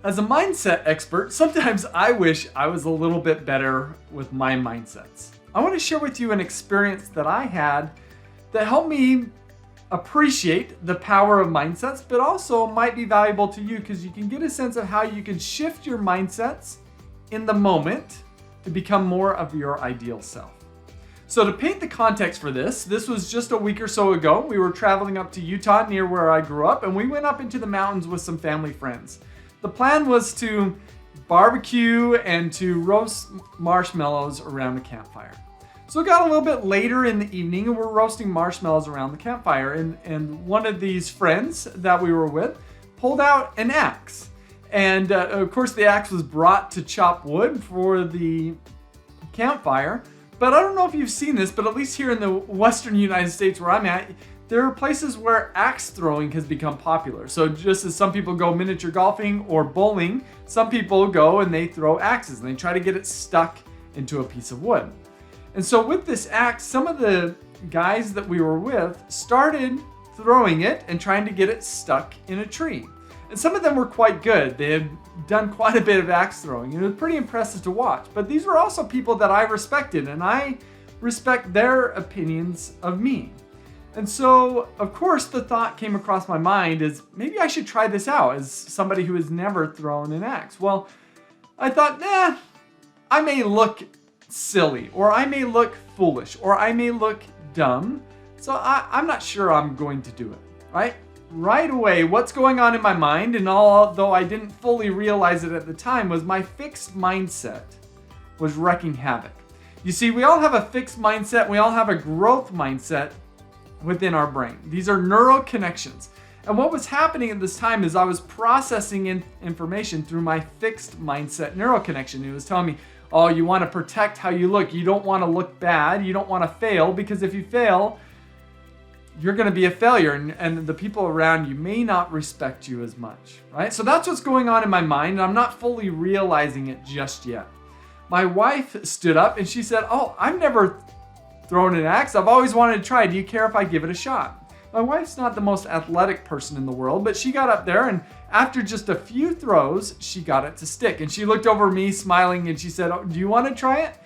As a mindset expert, sometimes I wish I was a little bit better with my mindsets. I want to share with you an experience that I had that helped me appreciate the power of mindsets, but also might be valuable to you because you can get a sense of how you can shift your mindsets in the moment to become more of your ideal self. So to paint the context for this was just a week or so ago. We were traveling up to Utah near where I grew up, and we went up into the mountains with some family friends. The plan was to barbecue and to roast marshmallows around the campfire. So it got a little bit later in the evening and we're roasting marshmallows around the campfire, and one of these friends that we were with pulled out an axe. And of course the axe was brought to chop wood for the campfire. But I don't know if you've seen this, but at least here in the western United States where I'm at, there are places where axe throwing has become popular. So just as some people go miniature golfing or bowling, some people go and they throw axes and they try to get it stuck into a piece of wood. And so with this axe, some of the guys that we were with started throwing it and trying to get it stuck in a tree. And some of them were quite good. They had done quite a bit of axe throwing. It was pretty impressive to watch. But these were also people that I respected, and I respect their opinions of me. And so, of course, the thought came across my mind is maybe I should try this out as somebody who has never thrown an axe. Well, I thought, I may look silly, or I may look foolish, or I may look dumb. So I'm not sure I'm going to do it, right? Right away, what's going on in my mind, and although I didn't fully realize it at the time, was my fixed mindset was wreaking havoc. You see, we all have a fixed mindset. We all have a growth mindset within our brain. These are neural connections. And what was happening at this time is I was processing information through my fixed mindset neural connection. It was telling me, oh, you want to protect how you look. You don't want to look bad. You don't want to fail, because if you fail, you're going to be a failure, and the people around you may not respect you as much, right? So that's what's going on in my mind, and I'm not fully realizing it just yet. My wife stood up and she said, oh, I've never thrown an axe. I've always wanted to try. Do you care if I give it a shot? My wife's not the most athletic person in the world, but she got up there, and after just a few throws, she got it to stick. And she looked over at me smiling and she said, oh, do you want to try it?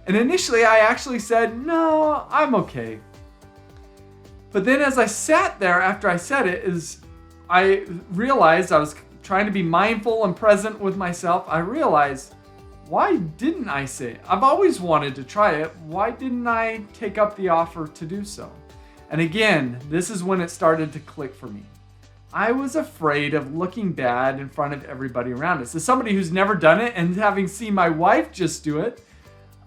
And initially I actually said, no, I'm okay. But then as I sat there after I said it, I realized I was trying to be mindful and present with myself. I realized, why didn't I say it? I've always wanted to try it. Why didn't I take up the offer to do so? And again, this is when it started to click for me. I was afraid of looking bad in front of everybody around us. As somebody who's never done it and having seen my wife just do it,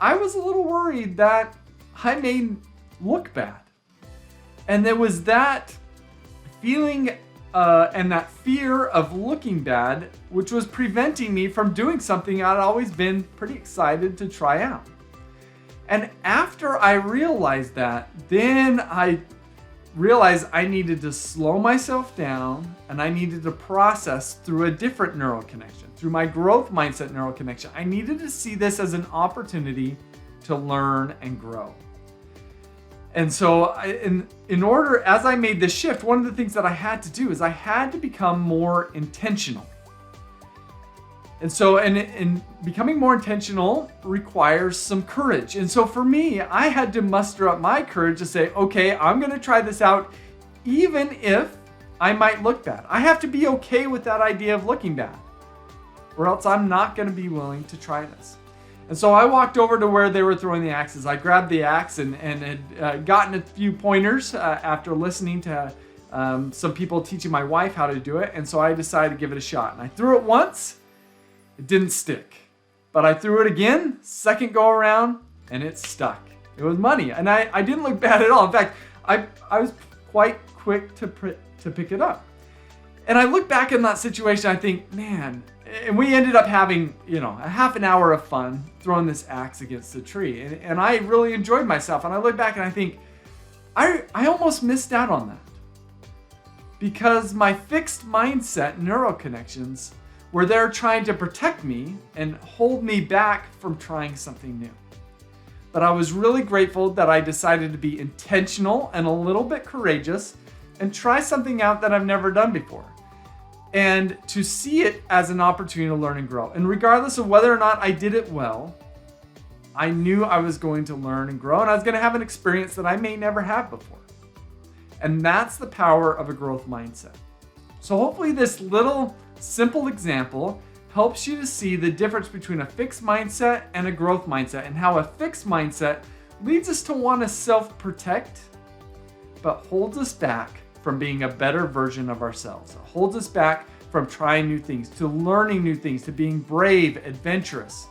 I was a little worried that I may look bad. And there was that feeling and that fear of looking bad, which was preventing me from doing something I'd always been pretty excited to try out. And after I realized that, then I realized I needed to slow myself down and I needed to process through a different neural connection, through my growth mindset neural connection. I needed to see this as an opportunity to learn and grow. And so in order, as I made this shift, one of the things that I had to do is I had to become more intentional. And so in becoming more intentional requires some courage. And so for me, I had to muster up my courage to say, okay, I'm going to try this out, even if I might look bad. I have to be okay with that idea of looking bad, or else I'm not going to be willing to try this. And so I walked over to where they were throwing the axes. I grabbed the axe and had gotten a few pointers after listening to some people teaching my wife how to do it. And so I decided to give it a shot. And I threw it once. It didn't stick. But I threw it again, second go around, and it stuck. It was money. And I didn't look bad at all. In fact, I was quite quick to pick it up. And I look back in that situation, I think, man, and we ended up having, a half an hour of fun throwing this axe against the tree. And I really enjoyed myself. And I look back and I think, I almost missed out on that. Because my fixed mindset neural connections were there trying to protect me and hold me back from trying something new. But I was really grateful that I decided to be intentional and a little bit courageous and try something out that I've never done before. and to see it as an opportunity to learn and grow. And regardless of whether or not I did it well, I knew I was going to learn and grow, and I was going to have an experience that I may never have before. And that's the power of a growth mindset. So hopefully this little simple example helps you to see the difference between a fixed mindset and a growth mindset, and how a fixed mindset leads us to want to self-protect, but holds us back from being a better version of ourselves. It holds us back from trying new things, to learning new things, to being brave, adventurous,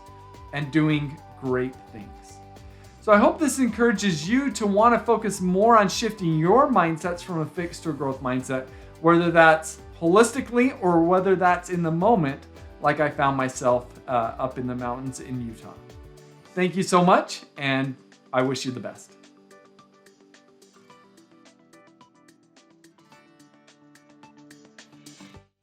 and doing great things. So I hope this encourages you to want to focus more on shifting your mindsets from a fixed to a growth mindset, whether that's holistically or whether that's in the moment, like I found myself up in the mountains in Utah. Thank you so much, and I wish you the best.